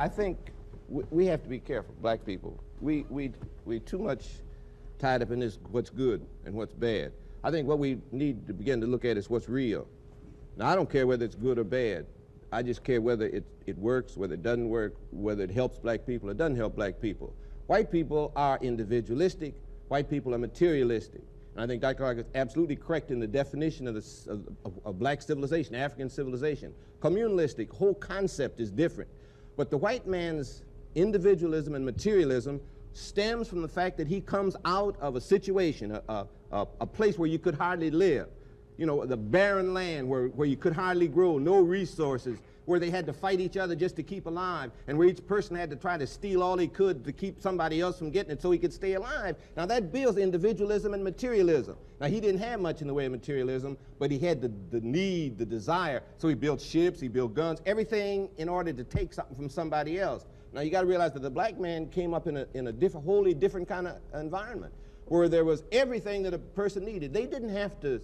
I think we have to be careful, black people. We too much tied up in this what's good and what's bad. I think what we need to begin to look at is what's real. Now, I don't care whether it's good or bad. I just care whether it works, whether it doesn't work, whether it helps black people or doesn't help black people. White people are individualistic. White people are materialistic. And I think Dr. Clark is absolutely correct in the definition of black civilization, African civilization. Communalistic, whole concept is different. But the white man's individualism and materialism stems from the fact that he comes out of a situation, a place where you could hardly live. You know, the barren land where you could hardly grow, no resources, where they had to fight each other just to keep alive, and where each person had to try to steal all he could to keep somebody else from getting it so he could stay alive. Now that builds individualism and materialism. Now he didn't have much in the way of materialism, but he had the need, the desire, so he built ships, he built guns, everything in order to take something from somebody else. Now you got to realize that the black man came up in a wholly different kind of environment, where there was everything that a person needed. They didn't have to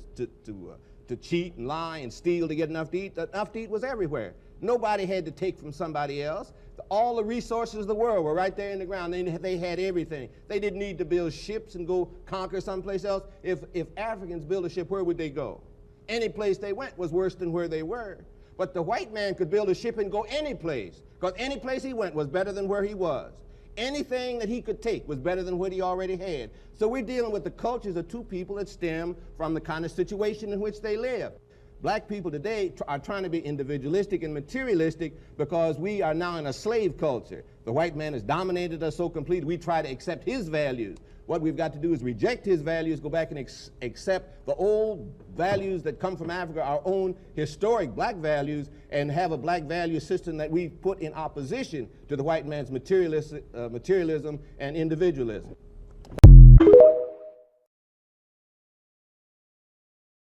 cheat and lie and steal to get enough to eat. Enough to eat was everywhere. Nobody had to take from somebody else. All the resources of the world were right there in the ground. They had everything. They didn't need to build ships and go conquer someplace else. If Africans built a ship, where would they go? Any place they went was worse than where they were. But the white man could build a ship and go any place, because any place he went was better than where he was. Anything that he could take was better than what he already had. So we're dealing with the cultures of two people that stem from the kind of situation in which they live. Black people today are trying to be individualistic and materialistic because we are now in a slave culture. The white man has dominated us so completely, we try to accept his values. What we've got to do is reject his values, go back and accept the old values that come from Africa, our own historic black values, and have a black value system that we put in opposition to the white man's materialism and individualism.